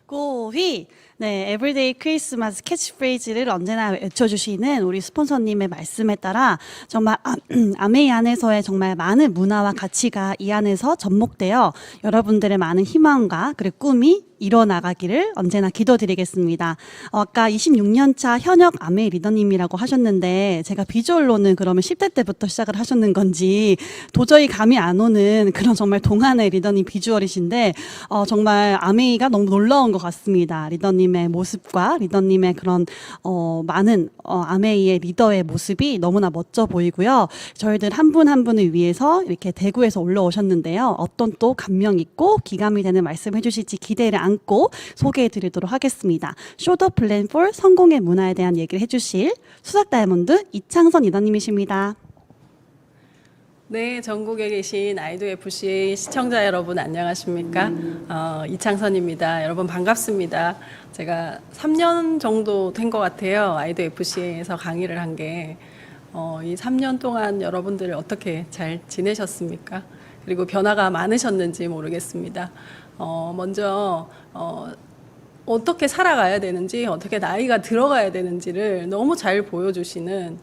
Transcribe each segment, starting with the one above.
고휘! 네, 에브리데이 크리스마스 캐치프레이즈를 언제나 외쳐주시는 우리 스폰서님의 말씀에 따라 정말 아메이 안에서의 정말 많은 문화와 가치가 이 안에서 접목되어 여러분들의 많은 희망과 그리고 꿈이 이뤄나가기를 언제나 기도드리겠습니다. 아까 26년차 현역 아메이 리더님이라고 하셨는데 제가 비주얼로는 그러면 10대 때부터 시작을 하셨는 건지 도저히 감이 안 오는 그런 정말 동안의 리더님 비주얼이신데 정말 아메이가 너무 놀라운 것 같습니다. 리더님의 모습과 리더님의 그런 많은 아메이의 리더의 모습이 너무나 멋져 보이고요. 저희들 한 분 한 분을 위해서 이렇게 대구에서 올라오셨는데요. 어떤 또 감명 있고 기감이 되는 말씀 해주실지 기대를 안고 소개해 드리도록 하겠습니다. 쇼더 플랜 4 성공의 문화에 대한 얘기를 해주실 수석 다이아몬드 이창선 리더님이십니다. 네, 전국에 계신 아이도 FC 시청자 여러분 안녕하십니까? 이창선입니다. 여러분 반갑습니다. 제가 3년 정도 된 것 같아요. 아이도 FC에서 강의를 한 게. 이 3년 동안 여러분들 어떻게 잘 지내셨습니까? 그리고 변화가 많으셨는지 모르겠습니다. 먼저 어떻게 살아가야 되는지, 어떻게 나이가 들어가야 되는지를 너무 잘 보여주시는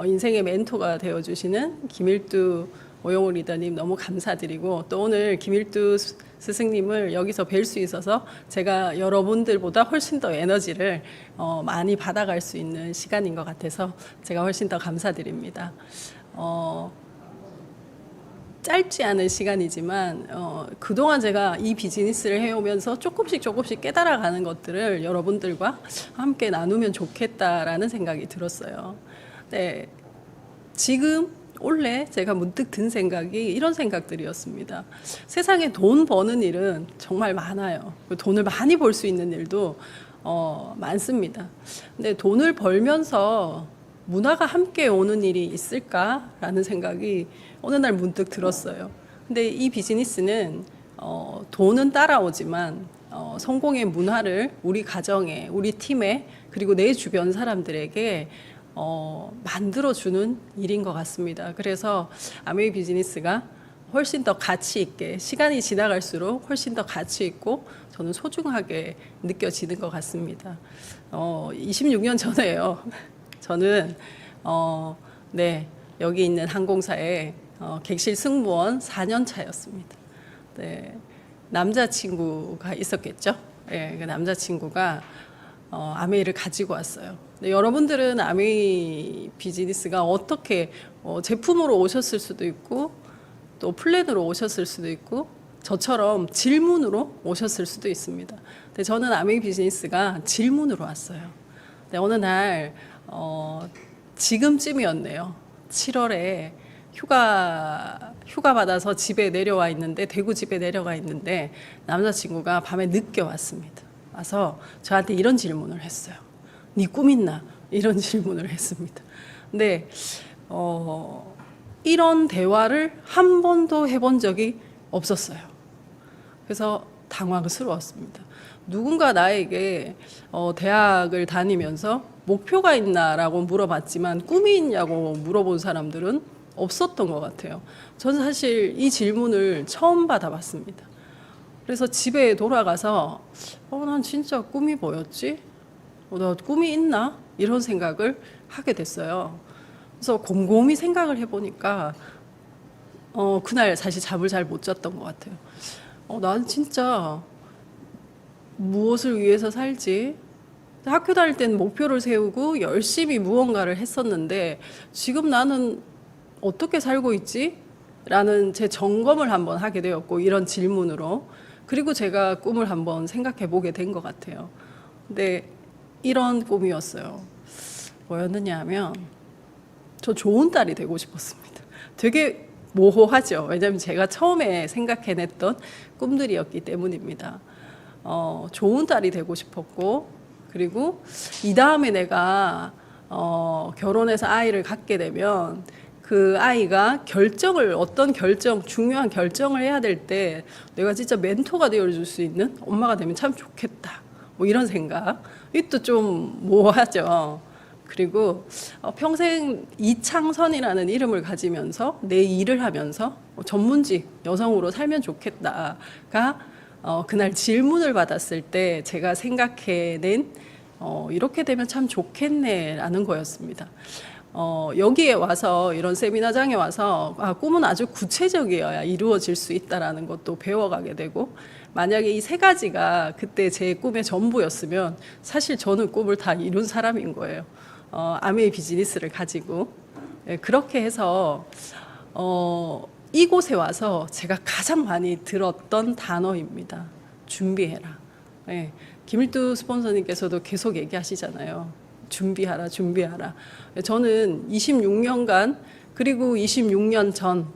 인생의 멘토가 되어주시는 김일두 오영호 리더님 너무 감사드리고, 또 오늘 김일두 스승님을 여기서 뵐 수 있어서 제가 여러분들보다 훨씬 더 에너지를 많이 받아갈 수 있는 시간인 것 같아서 제가 훨씬 더 감사드립니다. 짧지 않은 시간이지만 그동안 제가 이 비즈니스를 해오면서 조금씩 깨달아가는 것들을 여러분들과 함께 나누면 좋겠다라는 생각이 들었어요. 네, 지금 올해 제가 문득 든 생각이 이런 생각들이었습니다. 세상에 돈 버는 일은 정말 많아요. 돈을 많이 벌 수 있는 일도 많습니다. 근데 돈을 벌면서 문화가 함께 오는 일이 있을까라는 생각이 어느 날 문득 들었어요. 근데 이 비즈니스는 돈은 따라오지만 성공의 문화를 우리 가정에, 우리 팀에, 그리고 내 주변 사람들에게 만들어주는 일인 것 같습니다. 그래서 아메이 비즈니스가 훨씬 더 가치 있게, 시간이 지나갈수록 훨씬 더 가치 있고 저는 소중하게 느껴지는 것 같습니다. 26년 전에요. 저는 네, 여기 있는 항공사에 객실 승무원 4년 차였습니다. 네, 남자친구가 있었겠죠. 네, 그 남자친구가 아메이를 가지고 왔어요. 근데 여러분들은 아메이 비즈니스가 어떻게 제품으로 오셨을 수도 있고 또 플랜으로 오셨을 수도 있고 저처럼 질문으로 오셨을 수도 있습니다. 근데 저는 아메이 비즈니스가 질문으로 왔어요. 근데 어느 날 지금쯤이었네요. 7월에 휴가 받아서 집에 내려와 있는데, 대구 집에 내려가 있는데 남자친구가 밤에 늦게 왔습니다. 와서 저한테 이런 질문을 했어요. 네 꿈 있나? 이런 질문을 했습니다. 근데 이런 대화를 한 번도 해본 적이 없었어요. 그래서 당황스러웠습니다. 누군가 나에게 대학을 다니면서 목표가 있나라고 물어봤지만 꿈이 있냐고 물어본 사람들은 없었던 것 같아요. 저는 사실 이 질문을 처음 받아봤습니다. 그래서 집에 돌아가서 난 진짜 꿈이 뭐였지? 나 꿈이 있나? 이런 생각을 하게 됐어요. 그래서 곰곰이 생각을 해보니까 그날 사실 잠을 잘 못 잤던 것 같아요. 난 진짜 무엇을 위해서 살지? 학교 다닐 때는 목표를 세우고 열심히 무언가를 했었는데 지금 나는 어떻게 살고 있지? 라는 제 점검을 한번 하게 되었고, 이런 질문으로. 그리고 제가 꿈을 한번 생각해 보게 된 것 같아요. 근데 이런 꿈이었어요. 뭐였느냐 하면 저 좋은 딸이 되고 싶었습니다. 되게 모호하죠. 왜냐하면 제가 처음에 생각해냈던 꿈들이었기 때문입니다. 좋은 딸이 되고 싶었고, 그리고 이 다음에 내가 결혼해서 아이를 갖게 되면 그 아이가 어떤 중요한 결정을 해야 될 때 내가 진짜 멘토가 되어줄 수 있는 엄마가 되면 참 좋겠다. 뭐 이런 생각. 이것도 좀 모호하죠. 그리고 평생 이창선이라는 이름을 가지면서 내 일을 하면서 전문직 여성으로 살면 좋겠다가 그날 질문을 받았을 때 제가 생각해낸 이렇게 되면 참 좋겠네라는 거였습니다. 여기에 와서 이런 세미나장에 와서 꿈은 아주 구체적이어야 이루어질 수 있다라는 것도 배워가게 되고, 만약에 이 세 가지가 그때 제 꿈의 전부였으면 사실 저는 꿈을 다 이룬 사람인 거예요. 아메이 비즈니스를 가지고. 그렇게 해서 이곳에 와서 제가 가장 많이 들었던 단어입니다. 준비해라. 김일두 스폰서님께서도 계속 얘기하시잖아요. 준비하라, 준비하라. 저는 26년간 그리고 26년 전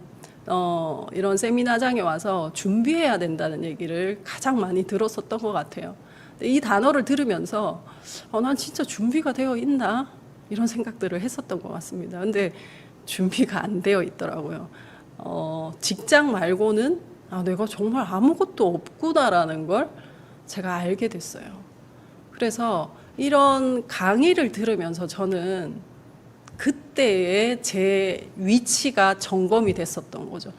이런 세미나장에 와서 준비해야 된다는 얘기를 가장 많이 들었었던 것 같아요. 이 단어를 들으면서 난 진짜 준비가 되어 있나? 이런 생각들을 했었던 것 같습니다. 근데 준비가 안 되어 있더라고요. 직장 말고는 내가 정말 아무것도 없구나라는 걸 제가 알게 됐어요. 그래서 이런 강의를 들으면서 저는 그때의 제 위치가 점검이 됐었던 거죠.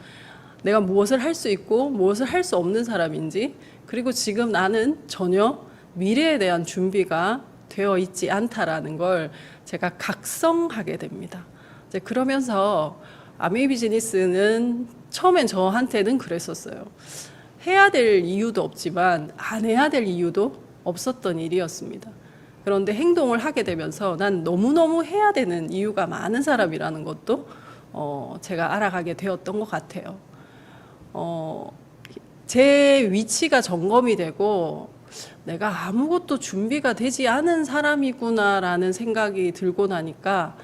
내가 무엇을 할 수 있고 무엇을 할 수 없는 사람인지, 그리고 지금 나는 전혀 미래에 대한 준비가 되어 있지 않다라는 걸 제가 각성하게 됩니다. 이제 그러면서 아메이 비즈니스는 처음엔 저한테는 그랬었어요. 해야 될 이유도 없지만 안 해야 될 이유도 없었던 일이었습니다. 그런데 행동을 하게 되면서 난 너무너무 해야 되는 이유가 많은 사람이라는 것도 제가 알아가게 되었던 것 같아요. 제 위치가 점검이 되고 내가 아무것도 준비가 되지 않은 사람이구나라는 생각이 들고 나니까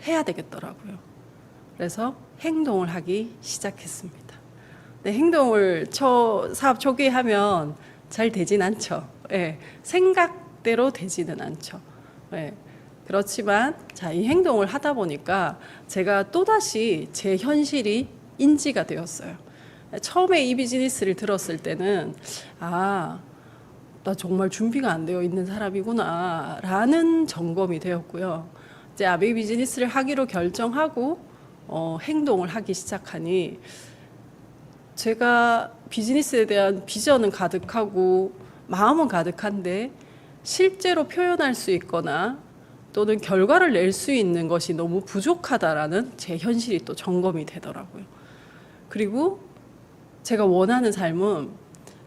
해야 되겠더라고요. 그래서 행동을 하기 시작했습니다. 네, 행동을 사업 초기에 하면 잘 되진 않죠. 생각대로 되지는 않죠. 그렇지만 이 행동을 하다 보니까 제가 또다시 제 현실이 인지가 되었어요. 처음에 이 비즈니스를 들었을 때는 나 정말 준비가 안 되어 있는 사람이구나 라는 점검이 되었고요. 이제 아메이 비즈니스를 하기로 결정하고 행동을 하기 시작하니 제가 비즈니스에 대한 비전은 가득하고 마음은 가득한데 실제로 표현할 수 있거나 또는 결과를 낼 수 있는 것이 너무 부족하다라는 제 현실이 또 점검이 되더라고요. 그리고 제가 원하는 삶은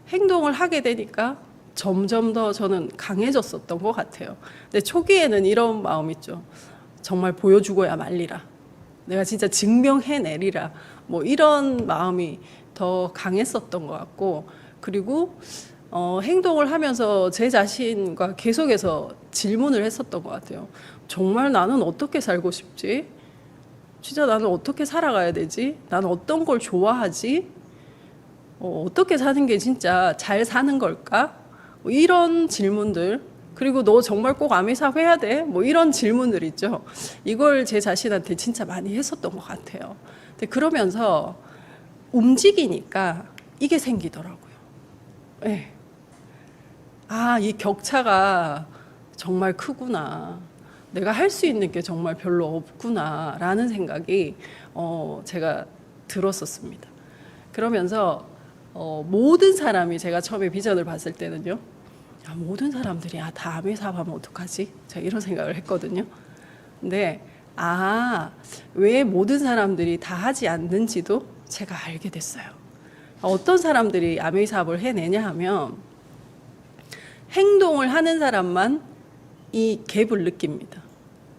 행동을 하게 되니까 점점 더 저는 강해졌었던 것 같아요. 근데 초기에는 이런 마음 있죠. 정말 보여주고야 말리라. 내가 진짜 증명해내리라. 뭐 이런 마음이 더 강했었던 것 같고, 그리고 행동을 하면서 제 자신과 계속해서 질문을 했었던 것 같아요. 정말 나는 어떻게 살고 싶지? 진짜 나는 어떻게 살아가야 되지? 나는 어떤 걸 좋아하지? 어떻게 사는 게 진짜 잘 사는 걸까? 뭐 이런 질문들, 그리고 너 정말 꼭 아메이 사업 해야 돼? 뭐 이런 질문들 있죠. 이걸 제 자신한테 진짜 많이 했었던 것 같아요. 근데 그러면서 움직이니까 이게 생기더라고요. 네. 이 격차가 정말 크구나. 내가 할 수 있는 게 정말 별로 없구나 라는 생각이 제가 들었었습니다. 그러면서 모든 사람이, 제가 처음에 비전을 봤을 때는요, 모든 사람들이 다 아메이 사업하면 어떡하지? 제가 이런 생각을 했거든요. 근데 왜 모든 사람들이 다 하지 않는지도 제가 알게 됐어요. 어떤 사람들이 아메이 사업을 해내냐 하면 행동을 하는 사람만 이 갭을 느낍니다.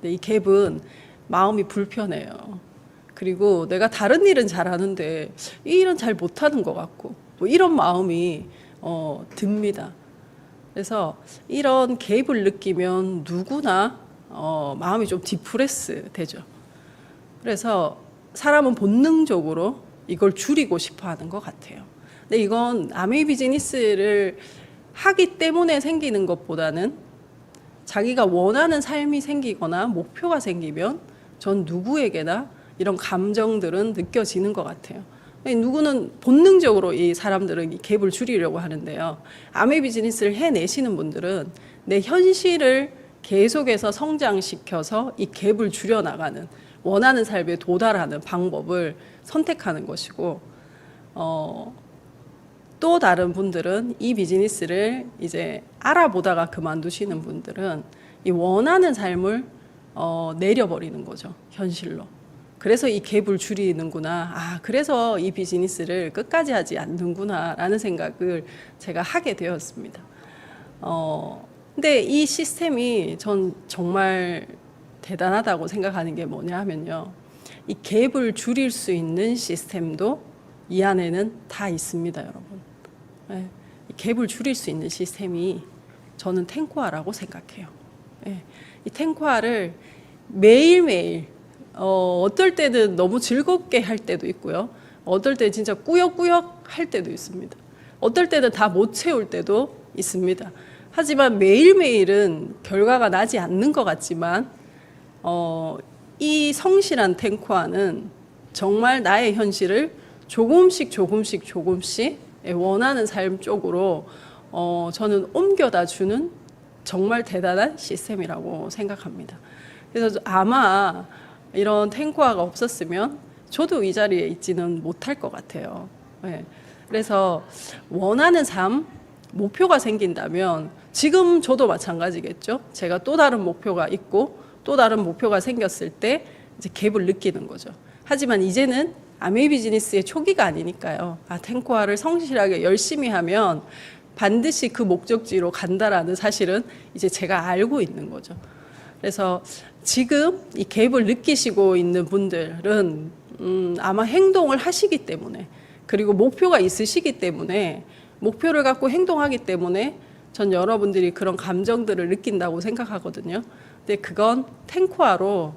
근데 이 갭은 마음이 불편해요. 그리고 내가 다른 일은 잘하는데 이 일은 잘 못하는 것 같고 뭐 이런 마음이 듭니다. 그래서 이런 갭을 느끼면 누구나 마음이 좀 디프레스 되죠. 그래서 사람은 본능적으로 이걸 줄이고 싶어 하는 것 같아요. 근데 이건 아메이 비즈니스를 하기 때문에 생기는 것보다는 자기가 원하는 삶이 생기거나 목표가 생기면 전 누구에게나 이런 감정들은 느껴지는 것 같아요. 누구는 본능적으로 이 사람들은 이 갭을 줄이려고 하는데요. 아메이 비즈니스를 해내시는 분들은 내 현실을 계속해서 성장시켜서 이 갭을 줄여나가는, 원하는 삶에 도달하는 방법을 선택하는 것이고, 또 다른 분들은 이 비즈니스를 이제 알아보다가 그만두시는 분들은 이 원하는 삶을 내려버리는 거죠. 현실로. 그래서 이 갭을 줄이는구나. 아, 그래서 이 비즈니스를 끝까지 하지 않는구나. 라는 생각을 제가 하게 되었습니다. 근데 이 시스템이 전 정말 대단하다고 생각하는 게 뭐냐 하면요. 이 갭을 줄일 수 있는 시스템도 이 안에는 다 있습니다, 여러분. 네, 이 갭을 줄일 수 있는 시스템이 저는 탱코아라고 생각해요. 네, 이 탱코아를 매일매일 어떨 때는 너무 즐겁게 할 때도 있고요. 어떨 때 진짜 꾸역꾸역 할 때도 있습니다. 어떨 때는 다 못 채울 때도 있습니다. 하지만 매일매일은 결과가 나지 않는 것 같지만 이 성실한 탱코아는 정말 나의 현실을 조금씩 원하는 삶 쪽으로 저는 옮겨다 주는 정말 대단한 시스템이라고 생각합니다. 그래서 아마 이런 탱코아가 없었으면 저도 이 자리에 있지는 못할 것 같아요. 네. 그래서 원하는 삶, 목표가 생긴다면 지금 저도 마찬가지겠죠. 제가 또 다른 목표가 있고 또 다른 목표가 생겼을 때 이제 갭을 느끼는 거죠. 하지만 이제는 아메이 비즈니스의 초기가 아니니까요. 아, 탱코아를 성실하게 열심히 하면 반드시 그 목적지로 간다라는 사실은 이제 제가 알고 있는 거죠. 그래서 지금 이 갭을 느끼시고 있는 분들은 아마 행동을 하시기 때문에 그리고 목표가 있으시기 때문에 목표를 갖고 행동하기 때문에 전 여러분들이 그런 감정들을 느낀다고 생각하거든요. 근데 그건 탱코아로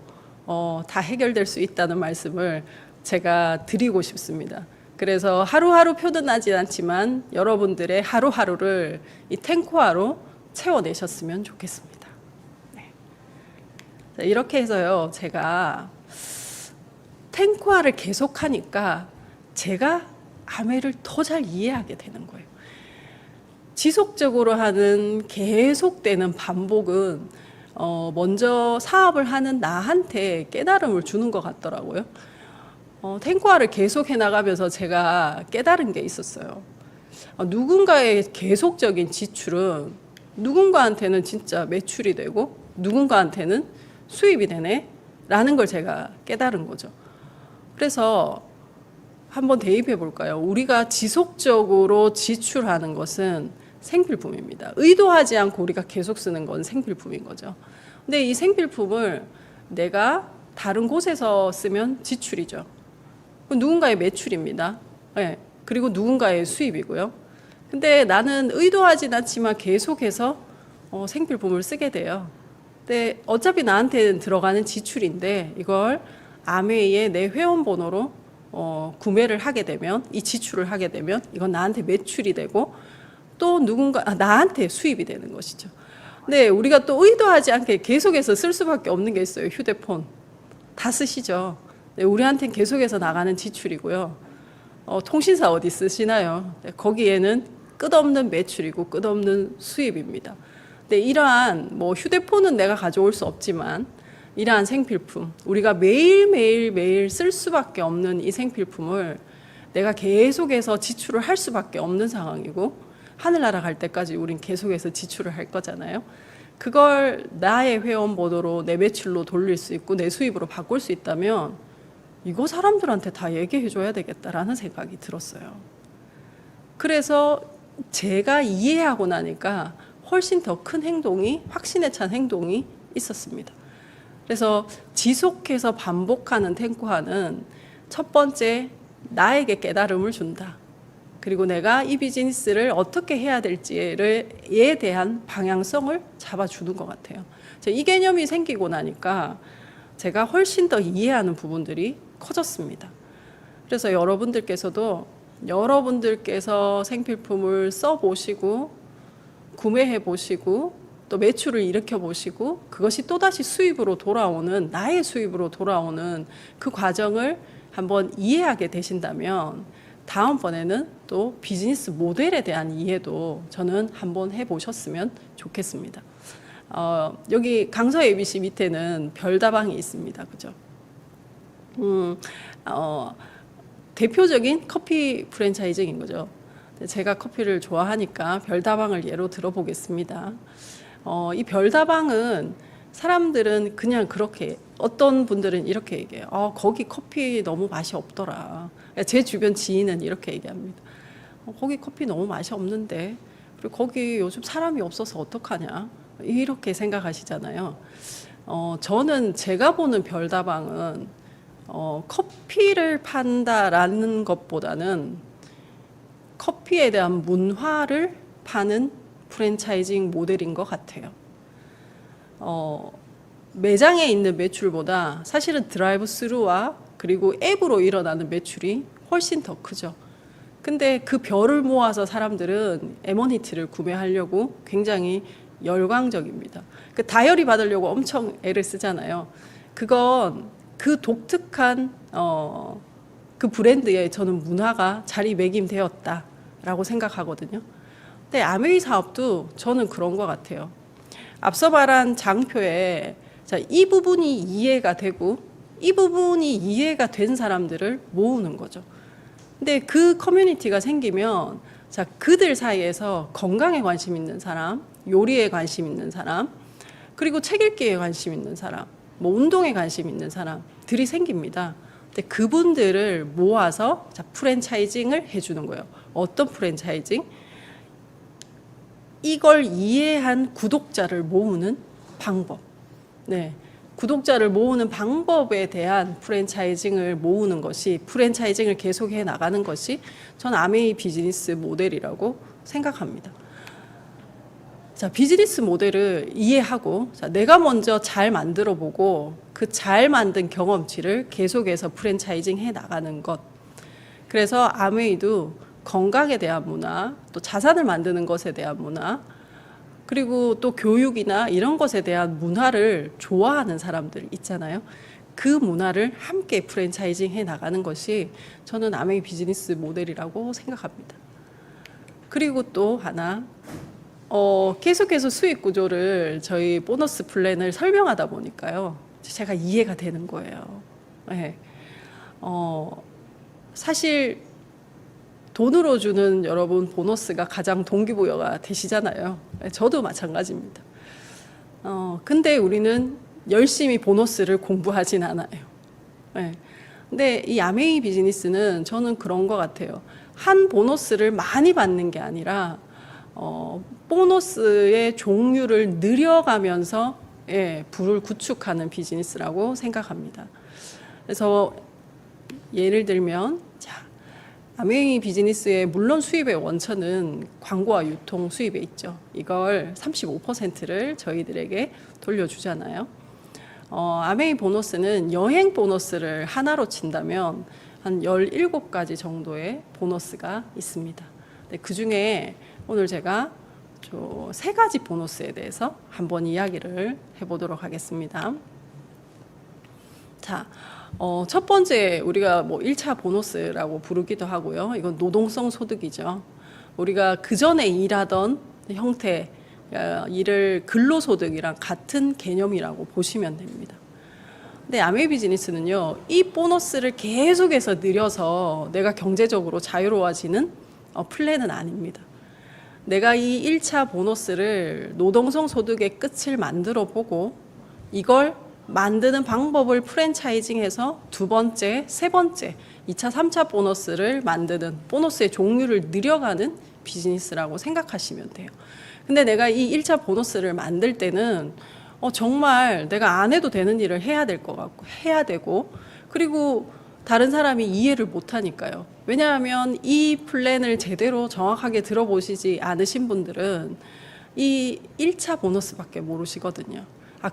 다 해결될 수 있다는 말씀을 제가 드리고 싶습니다. 그래서 하루하루 표는 나지 않지만 여러분들의 하루하루를 이 탱코아로 채워내셨으면 좋겠습니다. 네. 자, 이렇게 해서요, 제가 탱코아를 계속하니까 제가 아메를 더 잘 이해하게 되는 거예요. 지속적으로 하는 계속되는 반복은 먼저 사업을 하는 나한테 깨달음을 주는 것 같더라고요. 탱코아를 계속 해나가면서 제가 깨달은 게 있었어요. 누군가의 계속적인 지출은 누군가한테는 진짜 매출이 되고 누군가한테는 수입이 되네 라는 걸 제가 깨달은 거죠. 그래서 한번 대입해 볼까요? 우리가 지속적으로 지출하는 것은 생필품입니다. 의도하지 않고 우리가 계속 쓰는 건 생필품인 거죠. 근데 이 생필품을 내가 다른 곳에서 쓰면 지출이죠. 누군가의 매출입니다. 네. 그리고 누군가의 수입이고요. 근데 나는 의도하진 않지만 계속해서 생필품을 쓰게 돼요. 근데 어차피 나한테는 들어가는 지출인데 이걸 아메이의 내 회원번호로 구매를 하게 되면 이 지출을 하게 되면 이건 나한테 매출이 되고 또 나한테 수입이 되는 것이죠. 근데 우리가 또 의도하지 않게 계속해서 쓸 수밖에 없는 게 있어요. 휴대폰 다 쓰시죠. 네, 우리한테는 계속해서 나가는 지출이고요. 통신사 어디 쓰시나요? 네, 거기에는 끝없는 매출이고 끝없는 수입입니다. 근데 이러한 휴대폰은 내가 가져올 수 없지만 이러한 생필품, 우리가 매일 쓸 수밖에 없는 이 생필품을 내가 계속해서 지출을 할 수밖에 없는 상황이고 하늘나라 갈 때까지 우린 계속해서 지출을 할 거잖아요. 그걸 나의 회원번호로 내 매출로 돌릴 수 있고 내 수입으로 바꿀 수 있다면 이거 사람들한테 다 얘기해 줘야 되겠다라는 생각이 들었어요. 그래서 제가 이해하고 나니까 훨씬 더 큰 행동이, 확신에 찬 행동이 있었습니다. 그래서 지속해서 반복하는 탱코아는 첫 번째, 나에게 깨달음을 준다. 그리고 내가 이 비즈니스를 어떻게 해야 될지에 대한 방향성을 잡아주는 것 같아요. 이 개념이 생기고 나니까 제가 훨씬 더 이해하는 부분들이 커졌습니다. 그래서 여러분들께서 생필품을 써보시고 구매해 보시고 또 매출을 일으켜 보시고 그것이 또다시 수입으로 돌아오는, 나의 수입으로 돌아오는 그 과정을 한번 이해하게 되신다면 다음번에는 또 비즈니스 모델에 대한 이해도 저는 한번 해보셨으면 좋겠습니다. 여기 강서 ABC 밑에는 별다방이 있습니다. 그죠? 대표적인 커피 프랜차이즈인 거죠. 제가 커피를 좋아하니까 별다방을 예로 들어보겠습니다. 이 별다방은 사람들은 그냥 그렇게, 어떤 분들은 이렇게 얘기해요. 거기 커피 너무 맛이 없더라. 제 주변 지인은 이렇게 얘기합니다. 거기 커피 너무 맛이 없는데, 그리고 거기 요즘 사람이 없어서 어떡하냐, 이렇게 생각하시잖아요. 저는 제가 보는 별다방은 커피를 판다라는 것보다는 커피에 대한 문화를 파는 프랜차이징 모델인 것 같아요. 매장에 있는 매출보다 사실은 드라이브 스루와 그리고 앱으로 일어나는 매출이 훨씬 더 크죠. 근데 그 별을 모아서 사람들은 에머니티를 구매하려고 굉장히 열광적입니다. 그 다이어리 받으려고 엄청 애를 쓰잖아요. 그건 그 독특한 그 브랜드에 저는 문화가 자리매김되었다라고 생각하거든요. 근데 아메이 사업도 저는 그런 것 같아요. 앞서 말한 장표에 이 부분이 이해가 되고 이 부분이 이해가 된 사람들을 모으는 거죠. 근데 그 커뮤니티가 생기면 그들 사이에서 건강에 관심 있는 사람, 요리에 관심 있는 사람, 그리고 책 읽기에 관심 있는 사람, 뭐 운동에 관심 있는 사람들이 생깁니다. 근데 그분들을 모아서 프랜차이징을 해주는 거예요. 어떤 프랜차이징? 이걸 이해한 구독자를 모으는 방법. 네. 구독자를 모으는 방법에 대한 프랜차이징을 모으는 것이, 프랜차이징을 계속해 나가는 것이 전 아메이 비즈니스 모델이라고 생각합니다. 비즈니스 모델을 이해하고 내가 먼저 잘 만들어 보고 그 잘 만든 경험치를 계속해서 프랜차이징 해 나가는 것. 그래서 아메이도 건강에 대한 문화, 또 자산을 만드는 것에 대한 문화, 그리고 또 교육이나 이런 것에 대한 문화를 좋아하는 사람들 있잖아요. 그 문화를 함께 프랜차이징 해 나가는 것이 저는 아메이 비즈니스 모델이라고 생각합니다. 그리고 또 하나, 계속해서 수익 구조를 저희 보너스 플랜을 설명하다 보니까요, 제가 이해가 되는 거예요. 네. 사실 돈으로 주는 여러분 보너스가 가장 동기부여가 되시잖아요. 저도 마찬가지입니다. 근데 우리는 열심히 보너스를 공부하진 않아요. 네. 근데 이 아메이 비즈니스는 저는 그런 것 같아요. 한 보너스를 많이 받는 게 아니라 보너스의 종류를 늘려가면서 부를 구축하는 비즈니스라고 생각합니다. 그래서 예를 들면 아메이 비즈니스의 물론 수입의 원천은 광고와 유통 수입에 있죠. 이걸 35%를 저희들에게 돌려주잖아요. 아메이 보너스는 여행 보너스를 하나로 친다면 한 17가지 정도의 보너스가 있습니다. 그 중에 오늘 제가 3가지 보너스에 대해서 한번 이야기를 해보도록 하겠습니다. 첫 번째, 우리가 뭐 1차 보너스라고 부르기도 하고요. 이건 노동성 소득이죠. 우리가 그 전에 일하던 형태, 일을 근로소득이랑 같은 개념이라고 보시면 됩니다. 근데 아메이 비즈니스는요, 이 보너스를 계속해서 늘려서 내가 경제적으로 자유로워지는 플랜은 아닙니다. 내가 이 1차 보너스를 노동성 소득의 끝을 만들어 보고 이걸 만드는 방법을 프랜차이징해서 2번째, 3번째, 2차, 3차 보너스를 만드는, 보너스의 종류를 늘려가는 비즈니스라고 생각하시면 돼요. 근데 내가 이 1차 보너스를 만들 때는 정말 내가 안 해도 되는 일을 해야 될 것 같고, 해야 되고, 그리고 다른 사람이 이해를 못 하니까요. 왜냐하면 이 플랜을 제대로 정확하게 들어보시지 않으신 분들은 이 1차 보너스밖에 모르시거든요.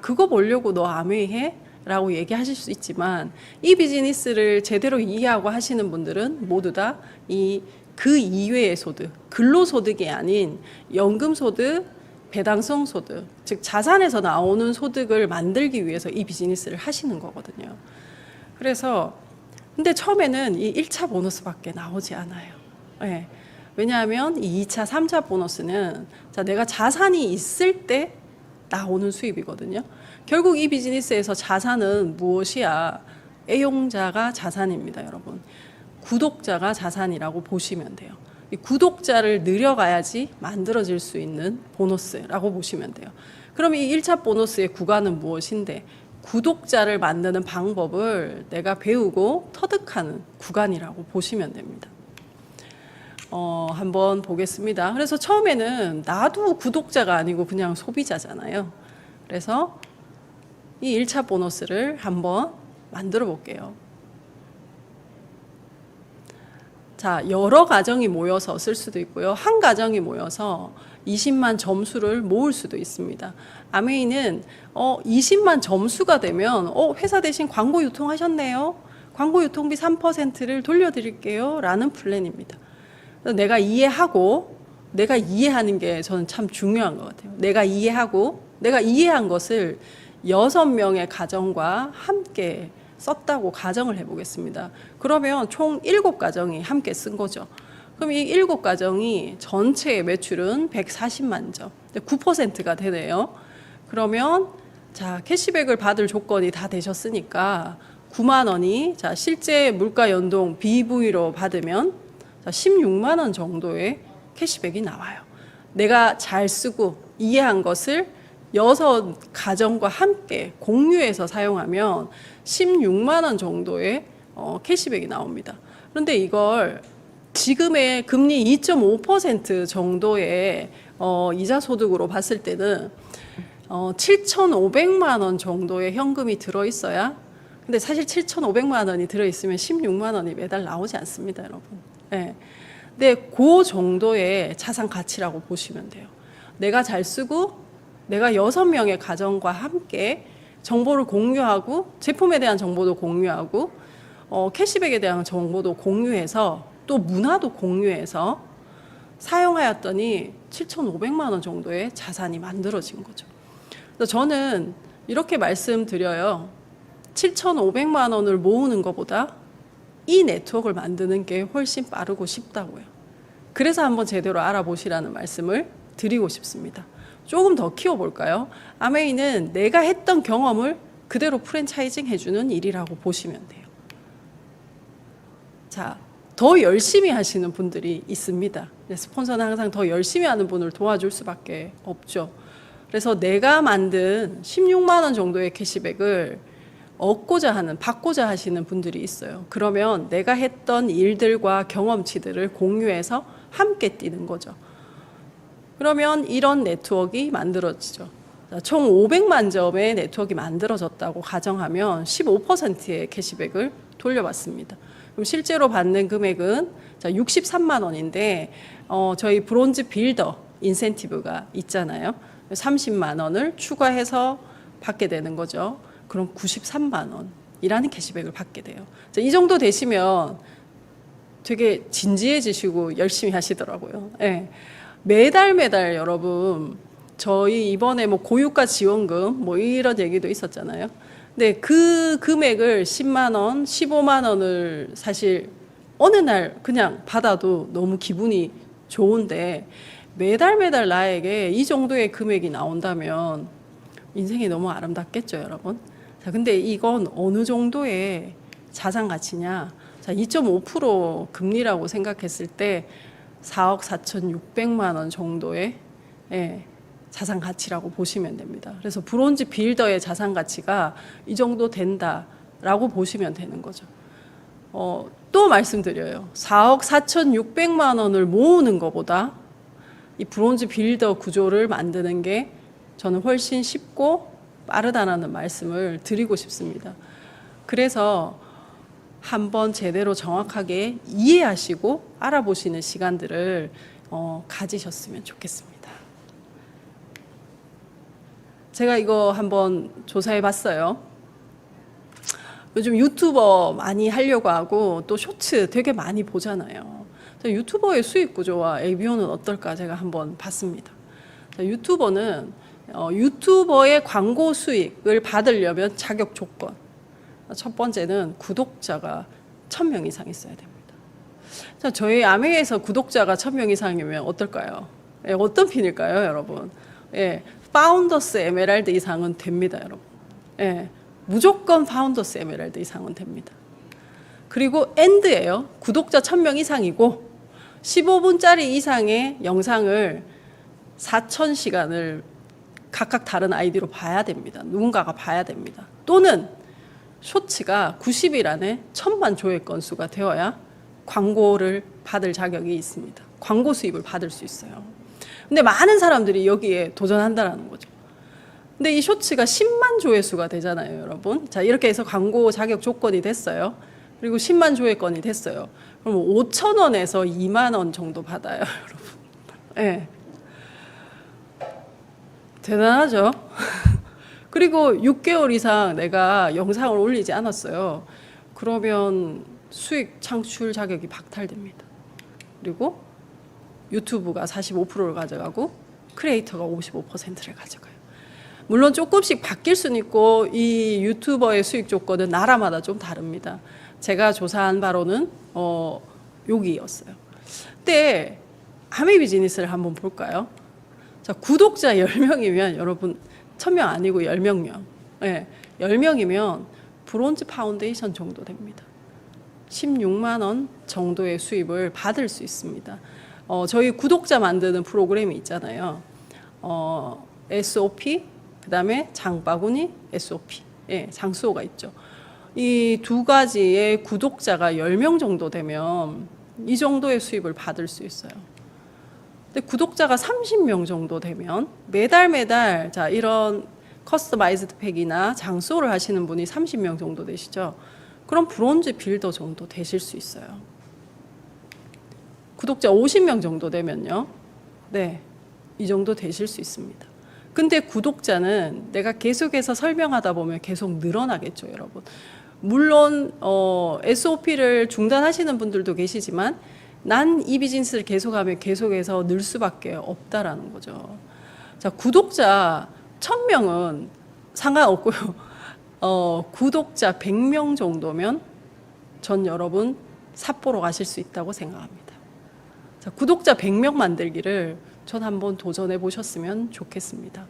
그거 보려고 너 아메이 해? 라고 얘기하실 수 있지만 이 비즈니스를 제대로 이해하고 하시는 분들은 모두 다 그 이외의 소득, 근로소득이 아닌 연금소득, 배당성 소득, 즉 자산에서 나오는 소득을 만들기 위해서 이 비즈니스를 하시는 거거든요. 그래서 근데 처음에는 이 1차 보너스밖에 나오지 않아요. 네. 왜냐하면 이 2차, 3차 보너스는 내가 자산이 있을 때 나오는 수입이거든요. 결국 이 비즈니스에서 자산은 무엇이야? 애용자가 자산입니다, 여러분. 구독자가 자산이라고 보시면 돼요. 이 구독자를 늘려가야지 만들어질 수 있는 보너스라고 보시면 돼요. 그럼 이 1차 보너스의 구간은 무엇인데 구독자를 만드는 방법을 내가 배우고 터득하는 구간이라고 보시면 됩니다. 한번 보겠습니다. 그래서 처음에는 나도 구독자가 아니고 그냥 소비자잖아요. 그래서 이 1차 보너스를 한번 만들어 볼게요. 자, 여러 가정이 모여서 쓸 수도 있고요. 한 가정이 모여서 20만 점수를 모을 수도 있습니다. 아메이는 20만 점수가 되면 회사 대신 광고 유통하셨네요. 광고 유통비 3%를 돌려드릴게요. 라는 플랜입니다. 내가 이해하고 내가 이해하는 게 저는 참 중요한 것 같아요. 내가 이해하고 내가 이해한 것을 6명의 가정과 함께 썼다고 가정을 해보겠습니다. 그러면 총 7가정이 함께 쓴 거죠. 그럼 이 7가정이 전체의 매출은 140만 점, 9%가 되네요. 그러면 자, 캐시백을 받을 조건이 다 되셨으니까 9만 원이 자, 실제 물가 연동 BV로 받으면 자, 16만 원 정도의 캐시백이 나와요. 내가 잘 쓰고 이해한 것을 6가정과 함께 공유해서 사용하면 16만 원 정도의 캐시백이 나옵니다. 그런데 이걸 지금의 금리 2.5% 정도의 이자 소득으로 봤을 때는 7,500만 원 정도의 현금이 들어있어야, 근데 사실 7,500만 원이 들어있으면 16만 원이 매달 나오지 않습니다, 여러분. 네. 근데 그 정도의 자산 가치라고 보시면 돼요. 내가 잘 쓰고 내가 6명의 가정과 함께 정보를 공유하고 제품에 대한 정보도 공유하고 캐시백에 대한 정보도 공유해서 또 문화도 공유해서 사용하였더니 7,500만 원 정도의 자산이 만들어진 거죠. 그래서 저는 이렇게 말씀드려요. 7,500만 원을 모으는 것보다 이 네트워크를 만드는 게 훨씬 빠르고 쉽다고요. 그래서 한번 제대로 알아보시라는 말씀을 드리고 싶습니다. 조금 더 키워볼까요? 아메이는 내가 했던 경험을 그대로 프랜차이징 해주는 일이라고 보시면 돼요. 자, 더 열심히 하시는 분들이 있습니다. 스폰서는 항상 더 열심히 하는 분을 도와줄 수밖에 없죠. 그래서 내가 만든 16만 원 정도의 캐시백을 얻고자 하는, 받고자 하시는 분들이 있어요. 그러면 내가 했던 일들과 경험치들을 공유해서 함께 뛰는 거죠. 그러면 이런 네트워크가 만들어지죠. 총 500만 점의 네트워크가 만들어졌다고 가정하면 15%의 캐시백을 돌려받습니다. 그럼 실제로 받는 금액은 63만 원인데 저희 브론즈 빌더 인센티브가 있잖아요. 30만 원을 추가해서 받게 되는 거죠. 그럼 93만 원이라는 캐시백을 받게 돼요. 이 정도 되시면 되게 진지해지시고 열심히 하시더라고요. 네. 매달 여러분 저희 이번에 뭐 고유가 지원금 뭐 이런 얘기도 있었잖아요. 근데 그 금액을 10만 원, 15만 원을 사실 어느 날 그냥 받아도 너무 기분이 좋은데 매달 나에게 이 정도의 금액이 나온다면 인생이 너무 아름답겠죠, 여러분. 자, 근데 이건 어느 정도의 자산 가치냐? 자, 2.5% 금리라고 생각했을 때 4억 4,600만 원 정도의 자산 가치라고 보시면 됩니다. 그래서 브론즈 빌더의 자산 가치가 이 정도 된다라고 보시면 되는 거죠. 또 말씀드려요. 4억 4,600만 원을 모으는 것보다 이 브론즈 빌더 구조를 만드는 게 저는 훨씬 쉽고 빠르다라는 말씀을 드리고 싶습니다. 그래서 한번 제대로 정확하게 이해하시고 알아보시는 시간들을 가지셨으면 좋겠습니다. 제가 이거 한번 조사해 봤어요. 요즘 유튜버 많이 하려고 하고 또 쇼츠 되게 많이 보잖아요. 유튜버의 수익 구조와 ABO는 어떨까 제가 한번 봤습니다. 유튜버는 유튜버의 광고 수익을 받으려면 자격 조건. 첫 번째는 구독자가 1,000명 이상 있어야 됩니다. 자, 저희 아메이에서 구독자가 1,000명 이상이면 어떨까요? 어떤 핀일까요, 여러분? 파운더스 에메랄드 이상은 됩니다, 여러분. 무조건 파운더스 에메랄드 이상은 됩니다. 그리고 엔드예요. 구독자 1,000명 이상이고 15분짜리 이상의 영상을 4,000시간을 각각 다른 아이디로 봐야 됩니다. 누군가가 봐야 됩니다. 또는 쇼츠가 90일 안에 1,000만 조회 건수가 되어야 광고를 받을 자격이 있습니다. 광고 수입을 받을 수 있어요. 근데 많은 사람들이 여기에 도전한다라는 거죠. 근데 이 쇼츠가 10만 조회수가 되잖아요, 여러분. 자, 이렇게 해서 광고 자격 조건이 됐어요. 그리고 10만 조회건이 됐어요. 그럼 5,000원에서 2만 원 정도 받아요, 여러분. 예. 네. 대단하죠? 그리고 6개월 이상 내가 영상을 올리지 않았어요. 그러면 수익 창출 자격이 박탈됩니다. 그리고 유튜브가 45%를 가져가고 크리에이터가 55%를 가져가요. 물론 조금씩 바뀔 수는 있고 이 유튜버의 수익 조건은 나라마다 좀 다릅니다. 제가 조사한 바로는 여기였어요. 근데 아메 비즈니스를 한번 볼까요? 자, 구독자 10명이면 여러분 1,000명 아니고 10명요. 네, 10명이면 브론즈 파운데이션 정도 됩니다. 16만 원 정도의 수입을 받을 수 있습니다. 저희 구독자 만드는 프로그램이 있잖아요. SOP, 그 다음에 장바구니, SOP, 예, 장수호가 있죠. 이 두 가지의 구독자가 10명 정도 되면 이 정도의 수입을 받을 수 있어요. 근데 구독자가 30명 정도 되면 매달 자, 이런 커스터마이즈드 팩이나 장수호를 하시는 분이 30명 정도 되시죠. 그럼 브론즈 빌더 정도 되실 수 있어요. 구독자 50명 정도 되면요. 네, 이 정도 되실 수 있습니다. 근데 구독자는 내가 계속해서 설명하다 보면 계속 늘어나겠죠, 여러분. 물론 SOP를 중단하시는 분들도 계시지만 난 이 비즈니스를 계속하면 계속해서 늘 수밖에 없다라는 거죠. 자, 구독자 1,000명은 상관없고요. 구독자 100명 정도면 전 여러분 삿포로 가실 수 있다고 생각합니다. 자, 구독자 100명 만들기를 전 한번 도전해 보셨으면 좋겠습니다.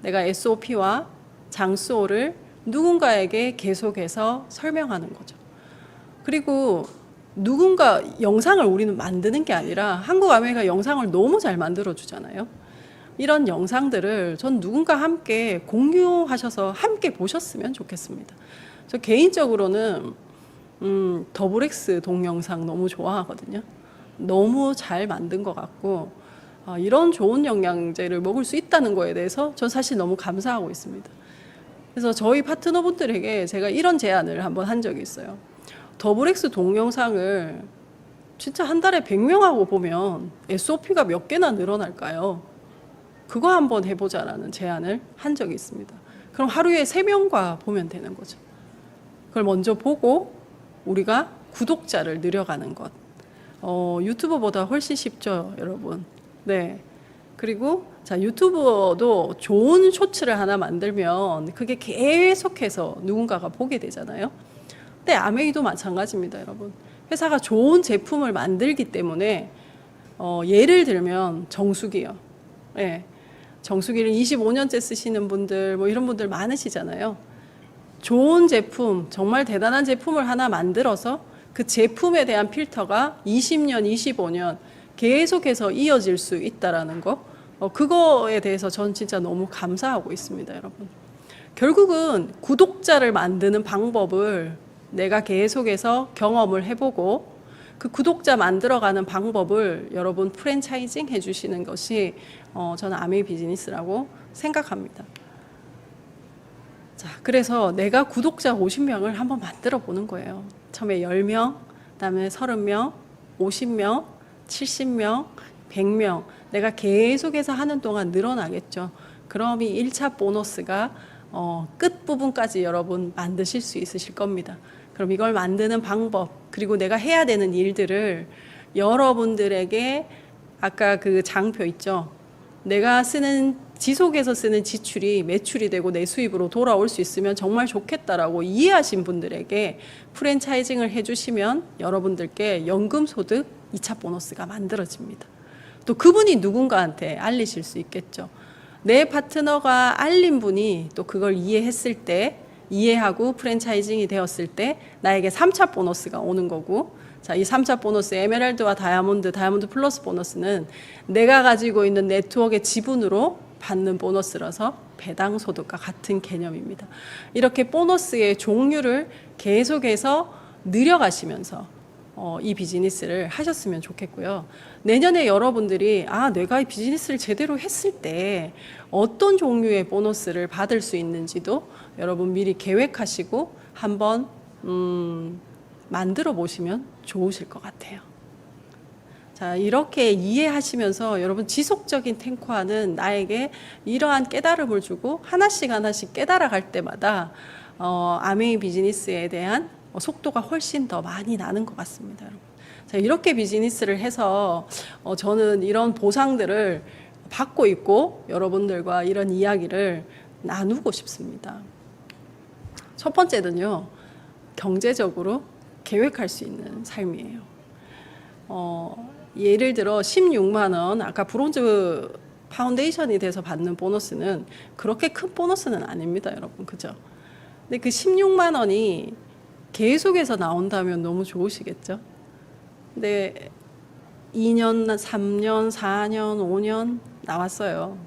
내가 SOP와 장수호를 누군가에게 계속해서 설명하는 거죠. 그리고 누군가 영상을 우리는 만드는 게 아니라 한국 아메리카 영상을 너무 잘 만들어 주잖아요. 이런 영상들을 전 누군가 함께 공유하셔서 함께 보셨으면 좋겠습니다. 저 개인적으로는 더블X 동영상 너무 좋아하거든요. 너무 잘 만든 것 같고 이런 좋은 영양제를 먹을 수 있다는 거에 대해서 전 사실 너무 감사하고 있습니다. 그래서 저희 파트너분들에게 제가 이런 제안을 한번 한 적이 있어요. 더블X 동영상을 진짜 한 달에 100명하고 보면 SOP가 몇 개나 늘어날까요? 그거 한번 해보자라는 제안을 한 적이 있습니다. 그럼 하루에 3명과 보면 되는 거죠. 그걸 먼저 보고 우리가 구독자를 늘려가는 것. 유튜버보다 훨씬 쉽죠, 여러분. 네. 그리고 자, 유튜버도 좋은 쇼츠를 하나 만들면 그게 계속해서 누군가가 보게 되잖아요. 근데 아메이도 마찬가지입니다, 여러분. 회사가 좋은 제품을 만들기 때문에 예를 들면 정수기요. 네. 정수기를 25년째 쓰시는 분들 뭐 이런 분들 많으시잖아요. 좋은 제품, 정말 대단한 제품을 하나 만들어서 그 제품에 대한 필터가 20년, 25년 계속해서 이어질 수 있다라는 거, 그거에 대해서 전 진짜 너무 감사하고 있습니다, 여러분. 결국은 구독자를 만드는 방법을 내가 계속해서 경험을 해보고 그 구독자 만들어가는 방법을 여러분 프랜차이징 해주시는 것이 저는 아메이 비즈니스라고 생각합니다. 자, 그래서 내가 구독자 50명을 한번 만들어 보는 거예요. 처음에 10명, 그다음에 30명, 50명, 70명, 100명. 내가 계속해서 하는 동안 늘어나겠죠. 그럼 이 1차 보너스가 끝부분까지 여러분 만드실 수 있으실 겁니다. 그럼 이걸 만드는 방법, 그리고 내가 해야 되는 일들을 여러분들에게 아까 그 장표 있죠. 내가 쓰는 지속해서 쓰는 지출이 매출이 되고 내 수입으로 돌아올 수 있으면 정말 좋겠다라고 이해하신 분들에게 프랜차이징을 해주시면 여러분들께 연금소득 2차 보너스가 만들어집니다. 또 그분이 누군가한테 알리실 수 있겠죠. 내 파트너가 알린 분이 또 그걸 이해했을 때, 이해하고 프랜차이징이 되었을 때 나에게 3차 보너스가 오는 거고, 자, 이 3차 보너스, 에메랄드와 다이아몬드, 다이아몬드 플러스 보너스는 내가 가지고 있는 네트워크의 지분으로 받는 보너스라서 배당 소득과 같은 개념입니다. 이렇게 보너스의 종류를 계속해서 늘려가시면서 이 비즈니스를 하셨으면 좋겠고요. 내년에 여러분들이 내가 이 비즈니스를 제대로 했을 때 어떤 종류의 보너스를 받을 수 있는지도 여러분 미리 계획하시고 한번 만들어 보시면 좋으실 것 같아요. 자, 이렇게 이해하시면서 여러분 지속적인 탱커화는 나에게 이러한 깨달음을 주고 하나씩 깨달아 갈 때마다 아메이 비즈니스에 대한 속도가 훨씬 더 많이 나는 것 같습니다, 여러분. 자, 이렇게 비즈니스를 해서 저는 이런 보상들을 받고 있고 여러분들과 이런 이야기를 나누고 싶습니다. 첫 번째는요, 경제적으로 계획할 수 있는 삶이에요. 예를 들어 16만 원, 아까 브론즈 파운데이션이 돼서 받는 보너스는 그렇게 큰 보너스는 아닙니다, 여러분. 그죠? 근데 그 16만 원이 계속해서 나온다면 너무 좋으시겠죠? 근데 2년, 3년, 4년, 5년 나왔어요.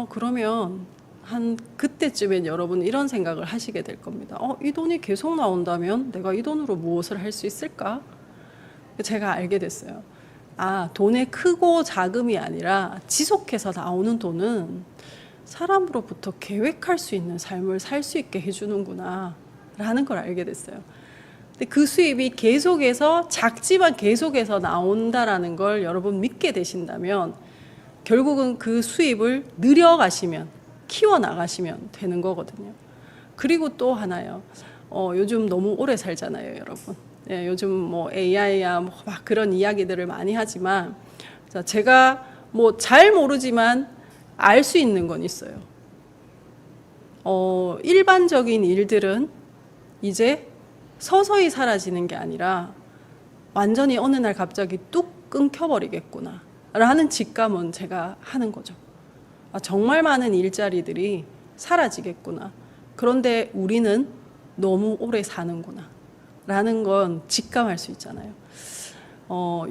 그러면 한 그때쯤엔 여러분 이런 생각을 하시게 될 겁니다. 이 돈이 계속 나온다면 내가 이 돈으로 무엇을 할 수 있을까? 제가 알게 됐어요. 돈의 크고 작음이 아니라 지속해서 나오는 돈은 사람으로부터 계획할 수 있는 삶을 살 수 있게 해주는구나 라는 걸 알게 됐어요. 근데 그 수입이 계속해서 작지만 계속해서 나온다라는 걸 여러분 믿게 되신다면 결국은 그 수입을 늘려가시면 키워나가시면 되는 거거든요. 그리고 또 하나요. 요즘 너무 오래 살잖아요, 여러분. 예, 요즘 뭐 AI야 뭐 막 그런 이야기들을 많이 하지만 제가 뭐 잘 모르지만 알 수 있는 건 있어요. 일반적인 일들은 이제 서서히 사라지는 게 아니라 완전히 어느 날 갑자기 뚝 끊겨버리겠구나 라는 직감은 제가 하는 거죠. 정말 많은 일자리들이 사라지겠구나. 그런데 우리는 너무 오래 사는구나 라는 건 직감할 수 있잖아요.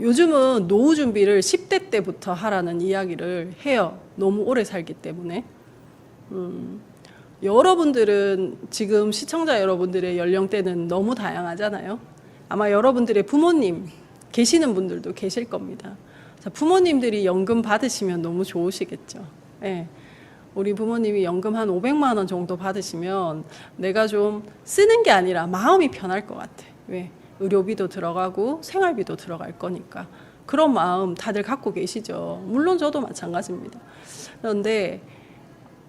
요즘은 노후 준비를 10대 때부터 하라는 이야기를 해요. 너무 오래 살기 때문에. 여러분들은 지금 시청자 여러분들의 연령대는 너무 다양하잖아요. 아마 여러분들의 부모님 계시는 분들도 계실 겁니다. 자, 부모님들이 연금 받으시면 너무 좋으시겠죠. 예. 우리 부모님이 연금 한 500만 원 정도 받으시면 내가 좀 쓰는 게 아니라 마음이 편할 것 같아. 왜? 의료비도 들어가고 생활비도 들어갈 거니까. 그런 마음 다들 갖고 계시죠. 물론 저도 마찬가지입니다. 그런데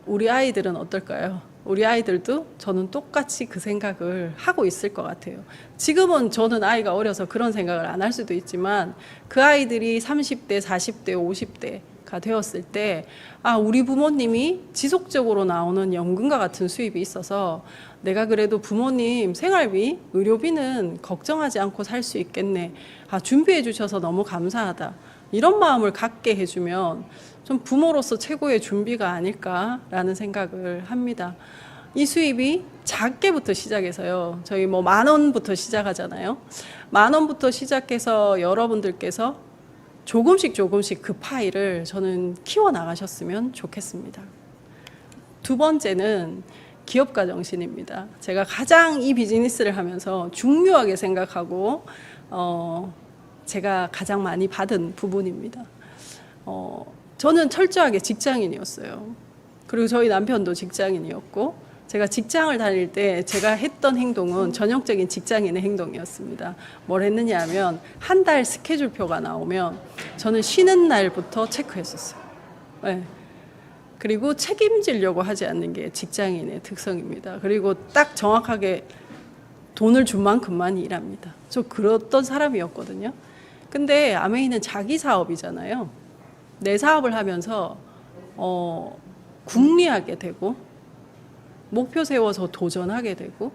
우리 아이들은 어떨까요? 우리 아이들도 저는 똑같이 그 생각을 하고 있을 것 같아요. 지금은 저는 아이가 어려서 그런 생각을 안 할 수도 있지만 그 아이들이 30대, 40대, 50대가 되었을 때 우리 부모님이 지속적으로 나오는 연금과 같은 수입이 있어서 내가 그래도 부모님 생활비, 의료비는 걱정하지 않고 살 수 있겠네. 준비해 주셔서 너무 감사하다. 이런 마음을 갖게 해주면 좀 부모로서 최고의 준비가 아닐까라는 생각을 합니다. 이 수입이 작게부터 시작해서요. 저희 뭐 10,000원부터 시작하잖아요. 10,000원부터 시작해서 여러분들께서 조금씩 그 파일을 저는 키워나가셨으면 좋겠습니다. 두 번째는 기업가 정신입니다. 제가 가장 이 비즈니스를 하면서 중요하게 생각하고 제가 가장 많이 받은 부분입니다. 저는 철저하게 직장인이었어요. 그리고 저희 남편도 직장인이었고 제가 직장을 다닐 때 제가 했던 행동은 전형적인 직장인의 행동이었습니다. 뭘 했느냐 하면 한 달 스케줄표가 나오면 저는 쉬는 날부터 체크했었어요. 네. 그리고 책임지려고 하지 않는 게 직장인의 특성입니다. 그리고 딱 정확하게 돈을 준 만큼만 일합니다. 저 그랬던 사람이었거든요. 근데 아메이는 자기 사업이잖아요. 내 사업을 하면서 궁리하게 되고 목표 세워서 도전하게 되고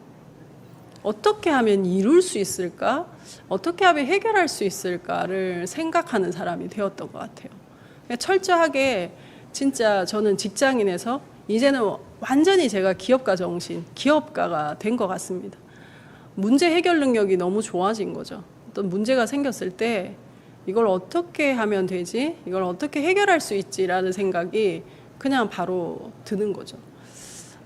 어떻게 하면 이룰 수 있을까? 어떻게 하면 해결할 수 있을까를 생각하는 사람이 되었던 것 같아요. 철저하게 진짜 저는 직장인에서 이제는 완전히 제가 기업가 정신, 기업가가 된 것 같습니다. 문제 해결 능력이 너무 좋아진 거죠. 어떤 문제가 생겼을 때 이걸 어떻게 하면 되지? 이걸 어떻게 해결할 수 있지라는 생각이 그냥 바로 드는 거죠.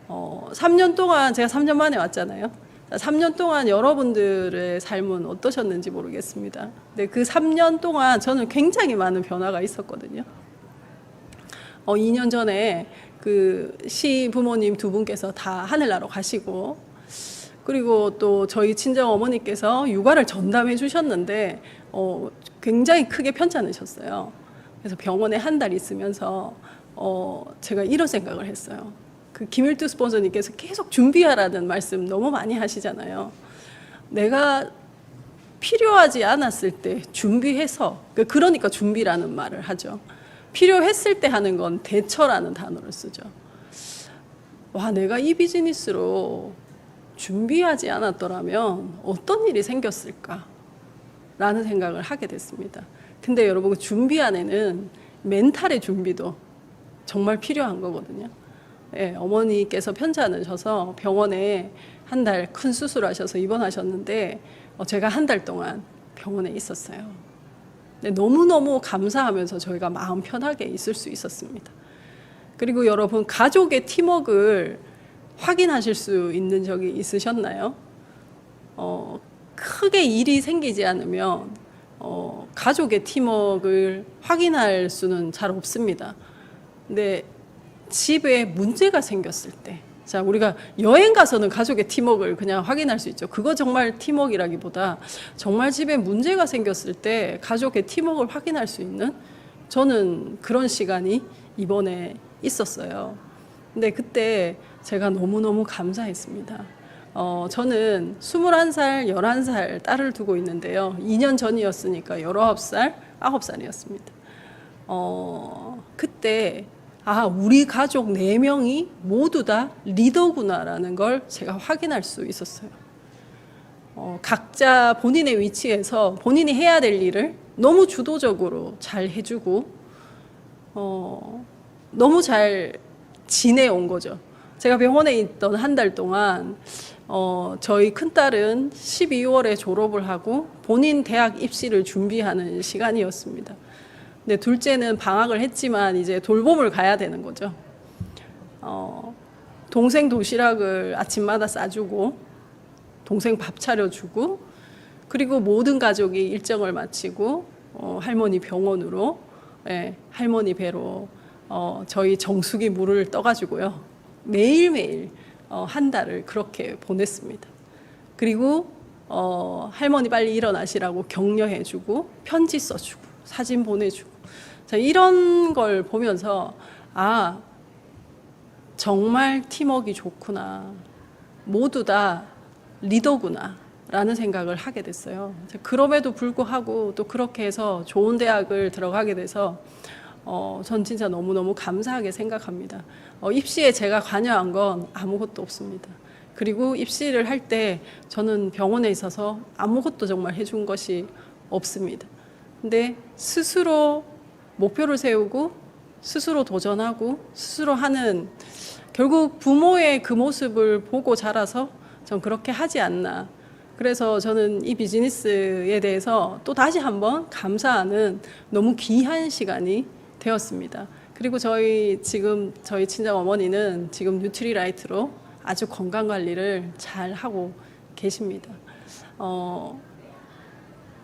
3년 동안 제가 3년 만에 왔잖아요. 3년 동안 여러분들의 삶은 어떠셨는지 모르겠습니다. 근데 그 3년 동안 저는 굉장히 많은 변화가 있었거든요. 2년 전에 그 시부모님 두 분께서 다 하늘나라 가시고, 그리고 또 저희 친정 어머니께서 육아를 전담해 주셨는데 굉장히 크게 편찮으셨어요. 그래서 병원에 한 달 있으면서 제가 이런 생각을 했어요. 그 김일두 스폰서님께서 계속 준비하라는 말씀 너무 많이 하시잖아요. 내가 필요하지 않았을 때 준비해서, 그러니까 준비라는 말을 하죠. 필요했을 때 하는 건 대처라는 단어를 쓰죠. 와, 내가 이 비즈니스로 준비하지 않았더라면 어떤 일이 생겼을까? 라는 생각을 하게 됐습니다. 근데 여러분, 그 준비 안에는 멘탈의 준비도 정말 필요한 거거든요. 예, 어머니께서 편찮으셔서 병원에 한 달 큰 수술하셔서 입원하셨는데 제가 한 달 동안 병원에 있었어요. 근데 너무너무 감사하면서 저희가 마음 편하게 있을 수 있었습니다. 그리고 여러분, 가족의 팀워크를 확인하실 수 있는 적이 있으셨나요? 크게 일이 생기지 않으면 가족의 팀워크를 확인할 수는 잘 없습니다. 근데 집에 문제가 생겼을 때, 자, 우리가 여행 가서는 가족의 팀워크를 그냥 확인할 수 있죠. 그거 정말 팀워크라기보다 정말 집에 문제가 생겼을 때 가족의 팀워크를 확인할 수 있는, 저는 그런 시간이 이번에 있었어요. 근데 그때 제가 너무너무 감사했습니다. 저는 21살, 11살 딸을 두고 있는데요. 2년 전이었으니까 19살, 9살이었습니다. 그때 우리 가족 4명이 모두 다 리더구나라는 걸 제가 확인할 수 있었어요. 각자 본인의 위치에서 본인이 해야 될 일을 너무 주도적으로 잘 해주고 너무 잘 지내온 거죠. 제가 병원에 있던 한 달 동안 저희 큰딸은 12월에 졸업을 하고 본인 대학 입시를 준비하는 시간이었습니다. 근데 둘째는 방학을 했지만 이제 돌봄을 가야 되는 거죠. 동생 도시락을 아침마다 싸주고, 동생 밥 차려주고, 그리고 모든 가족이 일정을 마치고 할머니 병원으로, 할머니 배로 저희 정수기 물을 떠가지고요. 매일매일 한 달을 그렇게 보냈습니다. 그리고 할머니 빨리 일어나시라고 격려해주고, 편지 써주고, 사진 보내주고. 자, 이런 걸 보면서 정말 팀워크가 좋구나, 모두 다 리더구나 라는 생각을 하게 됐어요. 그럼에도 불구하고 또 그렇게 해서 좋은 대학을 들어가게 돼서 전 진짜 너무너무 감사하게 생각합니다. 입시에 제가 관여한 건 아무것도 없습니다. 그리고 입시를 할 때 저는 병원에 있어서 아무것도 정말 해준 것이 없습니다. 근데 스스로 목표를 세우고 스스로 도전하고 스스로 하는, 결국 부모의 그 모습을 보고 자라서 전 그렇게 하지 않나. 그래서 저는 이 비즈니스에 대해서 또 다시 한번 감사하는 너무 귀한 시간이 되었습니다. 그리고 저희 친정 어머니는 지금 뉴트리라이트로 아주 건강 관리를 잘 하고 계십니다.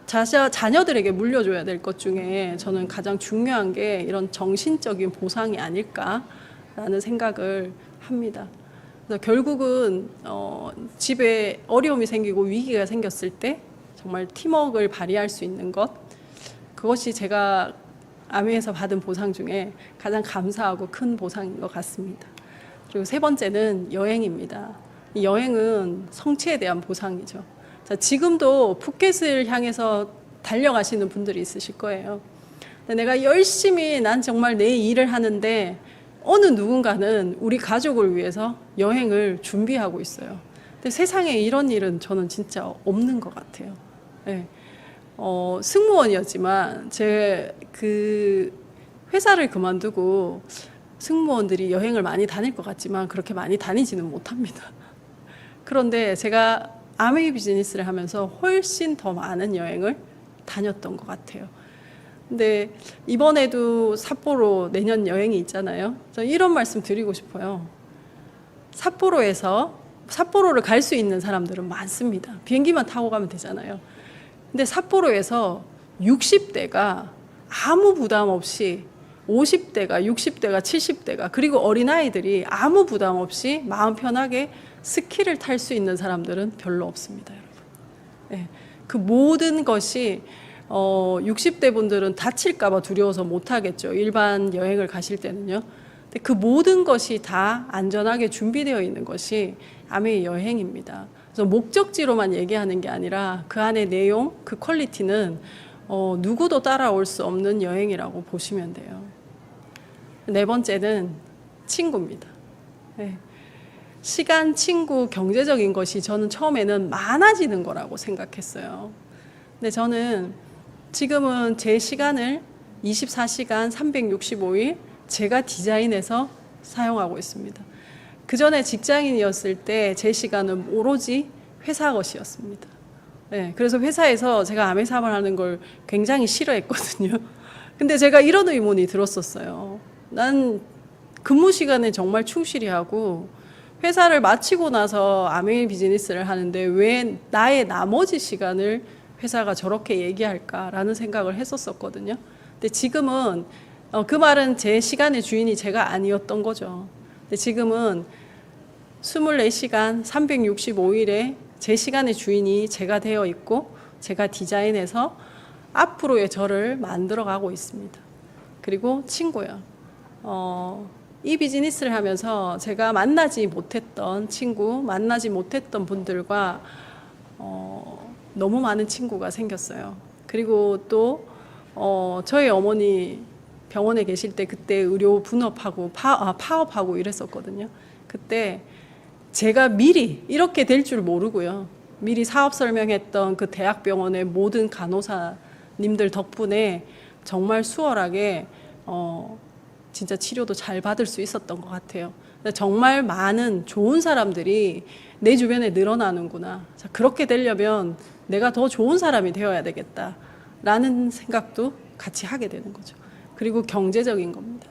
자녀들에게 물려줘야 될 것 중에 저는 가장 중요한 게 이런 정신적인 보상이 아닐까라는 생각을 합니다. 그래서 결국은 집에 어려움이 생기고 위기가 생겼을 때 정말 팀워크를 발휘할 수 있는 것, 그것이 제가 아미에서 받은 보상 중에 가장 감사하고 큰 보상인 것 같습니다. 그리고 세 번째는 여행입니다. 이 여행은 성취에 대한 보상이죠. 자, 지금도 푸켓을 향해서 달려가시는 분들이 있으실 거예요. 근데 내가 열심히 난 정말 내 일을 하는데 어느 누군가는 우리 가족을 위해서 여행을 준비하고 있어요. 근데 세상에 이런 일은 저는 진짜 없는 것 같아요. 네. 승무원이었지만 제 그 회사를 그만두고 승무원들이 여행을 많이 다닐 것 같지만 그렇게 많이 다니지는 못합니다. 그런데 제가 아메이 비즈니스를 하면서 훨씬 더 많은 여행을 다녔던 것 같아요. 근데 이번에도 삿포로 내년 여행이 있잖아요. 저 이런 말씀 드리고 싶어요. 삿포로를 갈 수 있는 사람들은 많습니다. 비행기만 타고 가면 되잖아요. 근데 삿포로에서 60대가 아무 부담 없이 50대가, 60대가, 70대가 그리고 어린아이들이 아무 부담 없이 마음 편하게 스키를 탈 수 있는 사람들은 별로 없습니다, 여러분. 네, 그 모든 것이 60대 분들은 다칠까 봐 두려워서 못 하겠죠. 일반 여행을 가실 때는요. 근데 그 모든 것이 다 안전하게 준비되어 있는 것이 아메이 여행입니다. 그래서 목적지로만 얘기하는 게 아니라 그 안에 내용, 그 퀄리티는 누구도 따라올 수 없는 여행이라고 보시면 돼요. 네 번째는 친구입니다. 네. 시간, 친구, 경제적인 것이 저는 처음에는 많아지는 거라고 생각했어요. 근데 저는 지금은 제 시간을 24시간 365일 제가 디자인해서 사용하고 있습니다. 그 전에 직장인이었을 때 제 시간은 오로지 회사 것이었습니다. 네, 그래서 회사에서 제가 아메 사업을 하는 걸 굉장히 싫어했거든요. 근데 제가 이런 의문이 들었었어요. 난 근무 시간에 정말 충실히 하고 회사를 마치고 나서 아메 비즈니스를 하는데 왜 나의 나머지 시간을 회사가 저렇게 얘기할까라는 생각을 했었거든요. 근데 지금은 그 말은 제 시간의 주인이 제가 아니었던 거죠. 근데 지금은 24시간 365일에 제 시간의 주인이 제가 되어 있고 제가 디자인해서 앞으로의 저를 만들어가고 있습니다. 그리고 친구요. 이 비즈니스를 하면서 제가 만나지 못했던 친구, 만나지 못했던 분들과 너무 많은 친구가 생겼어요. 그리고 또 저희 어머니 병원에 계실 때 그때 의료 분업하고 파업하고 이랬었거든요. 그때 제가 미리 이렇게 될 줄 모르고요. 미리 사업 설명했던 그 대학병원의 모든 간호사님들 덕분에 정말 수월하게 진짜 치료도 잘 받을 수 있었던 것 같아요. 정말 많은 좋은 사람들이 내 주변에 늘어나는구나. 자, 그렇게 되려면 내가 더 좋은 사람이 되어야 되겠다라는 생각도 같이 하게 되는 거죠. 그리고 경제적인 겁니다.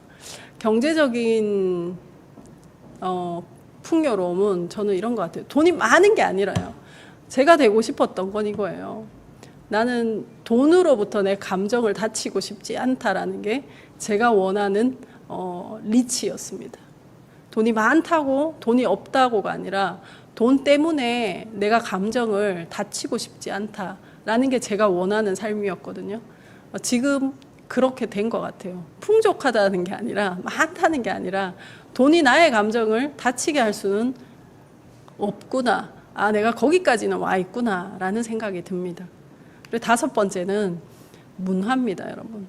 경제적인 풍요로움은 저는 이런 것 같아요. 돈이 많은 게 아니라요. 제가 되고 싶었던 건 이거예요. 나는 돈으로부터 내 감정을 다치고 싶지 않다라는 게 제가 원하는 리치였습니다. 돈이 많다고 돈이 없다고가 아니라 돈 때문에 내가 감정을 다치고 싶지 않다라는 게 제가 원하는 삶이었거든요. 지금 그렇게 된 것 같아요. 풍족하다는 게 아니라 많다는 게 아니라 돈이 나의 감정을 다치게 할 수는 없구나. 아, 내가 거기까지는 와 있구나 라는 생각이 듭니다. 그리고 다섯 번째는 문화입니다, 여러분.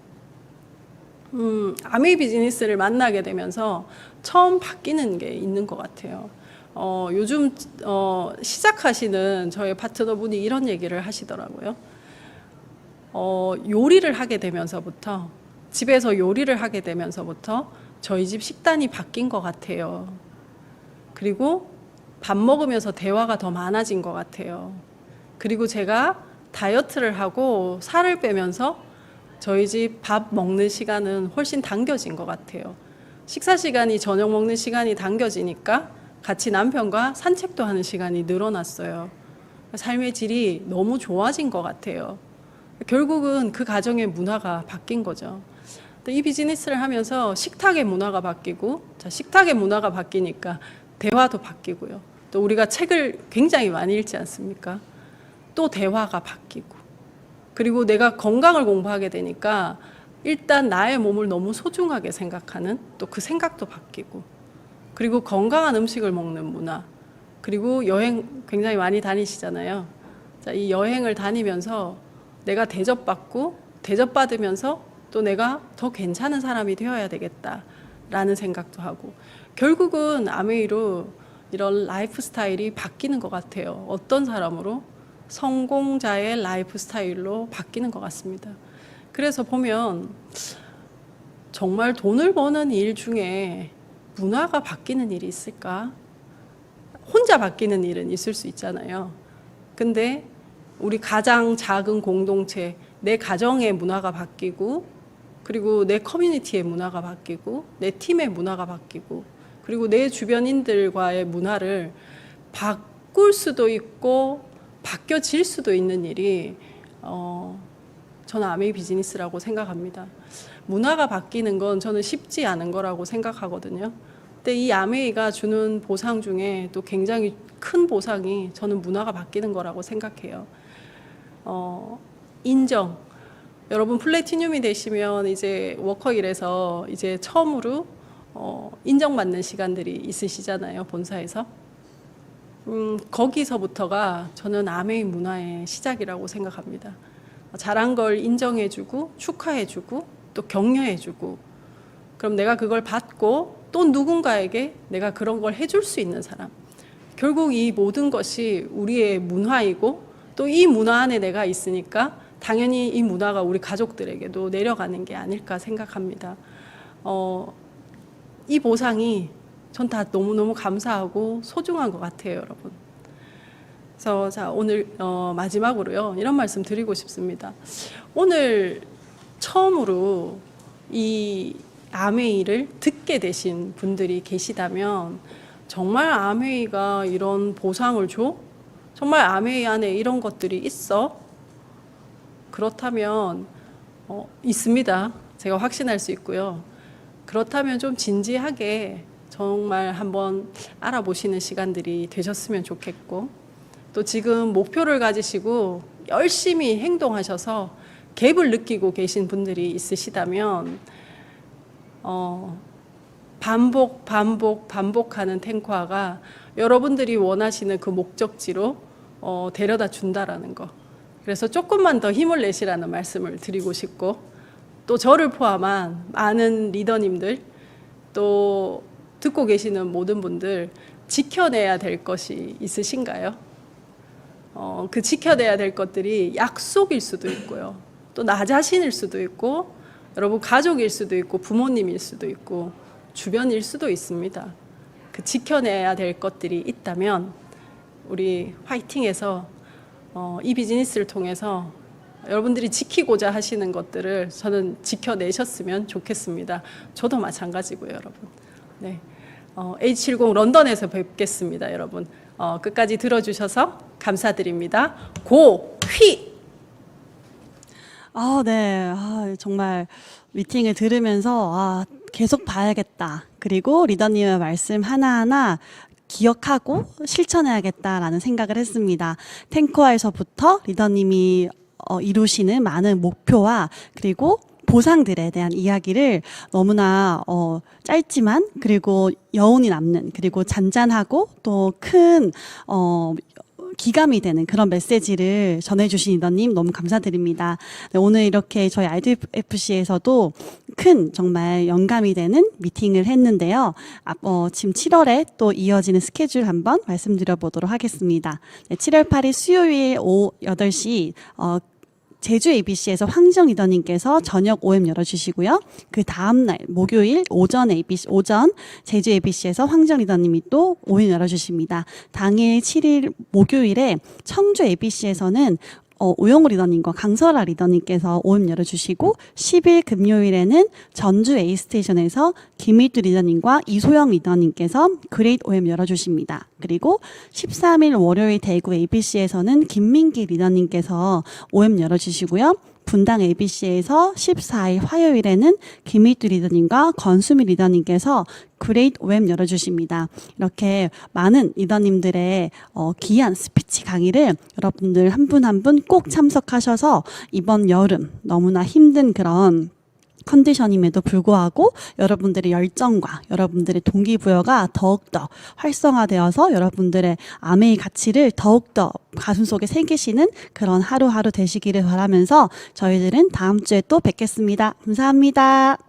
아메이 비즈니스를 만나게 되면서 처음 바뀌는 게 있는 것 같아요. 요즘 시작하시는 저희 파트너분이 이런 얘기를 하시더라고요. 요리를 하게 되면서부터 집에서 요리를 하게 되면서부터 저희 집 식단이 바뀐 것 같아요. 그리고 밥 먹으면서 대화가 더 많아진 것 같아요. 그리고 제가 다이어트를 하고 살을 빼면서 저희 집 밥 먹는 시간은 훨씬 당겨진 것 같아요. 식사 시간이 저녁 먹는 시간이 당겨지니까 같이 남편과 산책도 하는 시간이 늘어났어요. 삶의 질이 너무 좋아진 것 같아요. 결국은 그 가정의 문화가 바뀐 거죠. 이 비즈니스를 하면서 식탁의 문화가 바뀌고, 자, 식탁의 문화가 바뀌니까 대화도 바뀌고요. 또 우리가 책을 굉장히 많이 읽지 않습니까? 또 대화가 바뀌고, 그리고 내가 건강을 공부하게 되니까 일단 나의 몸을 너무 소중하게 생각하는 또 그 생각도 바뀌고, 그리고 건강한 음식을 먹는 문화, 그리고 여행 굉장히 많이 다니시잖아요. 자, 이 여행을 다니면서 내가 대접받고 대접받으면서 또 내가 더 괜찮은 사람이 되어야 되겠다라는 생각도 하고, 결국은 아메이로 이런 라이프 스타일이 바뀌는 것 같아요. 어떤 사람으로? 성공자의 라이프 스타일로 바뀌는 것 같습니다. 그래서 보면 정말 돈을 버는 일 중에 문화가 바뀌는 일이 있을까? 혼자 바뀌는 일은 있을 수 있잖아요. 근데 우리 가장 작은 공동체, 내 가정의 문화가 바뀌고, 그리고 내 커뮤니티의 문화가 바뀌고, 내 팀의 문화가 바뀌고, 그리고 내 주변인들과의 문화를 바꿀 수도 있고 바뀌어질 수도 있는 일이 저는 아메이 비즈니스라고 생각합니다. 문화가 바뀌는 건 저는 쉽지 않은 거라고 생각하거든요. 근데 이 아메이가 주는 보상 중에 또 굉장히 큰 보상이 저는 문화가 바뀌는 거라고 생각해요. 인정. 여러분 플래티늄이 되시면 이제 워커힐에서 이제 처음으로 인정받는 시간들이 있으시잖아요, 본사에서. 거기서부터가 저는 아메이 문화의 시작이라고 생각합니다. 잘한 걸 인정해주고 축하해주고 또 격려해주고, 그럼 내가 그걸 받고 또 누군가에게 내가 그런 걸 해줄 수 있는 사람. 결국 이 모든 것이 우리의 문화이고 또 이 문화 안에 내가 있으니까 당연히 이 문화가 우리 가족들에게도 내려가는 게 아닐까 생각합니다. 이 보상이 전 다 너무너무 감사하고 소중한 것 같아요, 여러분. 그래서 자, 오늘 마지막으로요, 이런 말씀 드리고 싶습니다. 오늘 처음으로 이 아메이를 듣게 되신 분들이 계시다면, 정말 아메이가 이런 보상을 줘? 정말 아메이 안에 이런 것들이 있어? 그렇다면 있습니다. 제가 확신할 수 있고요. 그렇다면 좀 진지하게 정말 한번 알아보시는 시간들이 되셨으면 좋겠고, 또 지금 목표를 가지시고 열심히 행동하셔서 갭을 느끼고 계신 분들이 있으시다면 반복하는 탱커화가 여러분들이 원하시는 그 목적지로 데려다 준다라는 거. 그래서 조금만 더 힘을 내시라는 말씀을 드리고 싶고, 또 저를 포함한 많은 리더님들, 또 듣고 계시는 모든 분들, 지켜내야 될 것이 있으신가요? 그 지켜내야 될 것들이 약속일 수도 있고요, 또 나 자신일 수도 있고, 여러분 가족일 수도 있고, 부모님일 수도 있고, 주변일 수도 있습니다. 그 지켜내야 될 것들이 있다면 우리 화이팅해서 이 비즈니스를 통해서 여러분들이 지키고자 하시는 것들을 저는 지켜내셨으면 좋겠습니다. 저도 마찬가지고요, 여러분. 네, H70 런던에서 뵙겠습니다, 여러분. 끝까지 들어주셔서 감사드립니다. 고휘! 네. 정말 미팅을 들으면서 계속 봐야겠다. 그리고 리더님의 말씀 하나하나 기억하고 실천해야겠다라는 생각을 했습니다. 탱커에서부터 리더님이 이루시는 많은 목표와 그리고 보상들에 대한 이야기를 너무나 짧지만 그리고 여운이 남는, 그리고 잔잔하고 또 큰 기감이 되는 그런 메시지를 전해주신 리더님 너무 감사드립니다. 네, 오늘 이렇게 저희 RDFC에서도 큰 정말 영감이 되는 미팅을 했는데요. 지금 7월에 또 이어지는 스케줄 한번 말씀드려보도록 하겠습니다. 네, 7월 8일 수요일 오후 8시 제주 ABC에서 황정 리더님께서 저녁 OM 열어주시고요. 그 다음날 목요일 오전 제주 ABC에서 황정 리더님이 또 OM 열어주십니다. 당일 7일 목요일에 청주 ABC에서는 오영호 리더님과 강설아 리더님께서 OM 열어주시고, 10일 금요일에는 전주 A스테이션에서 김일두 리더님과 이소영 리더님께서 그레이트 OM 열어주십니다. 그리고 13일 월요일 대구 ABC에서는 김민기 리더님께서 OM 열어주시고요. 분당 ABC에서 14일 화요일에는 김일두 리더님과 권수미 리더님께서 그레이트 OM 열어주십니다. 이렇게 많은 리더님들의 귀한 스피치 강의를 여러분들 한 분 한 분 꼭 참석하셔서 이번 여름 너무나 힘든 그런 컨디션임에도 불구하고 여러분들의 열정과 여러분들의 동기부여가 더욱더 활성화되어서 여러분들의 아메이 가치를 더욱더 가슴속에 새기시는 그런 하루하루 되시기를 바라면서 저희들은 다음 주에 또 뵙겠습니다. 감사합니다.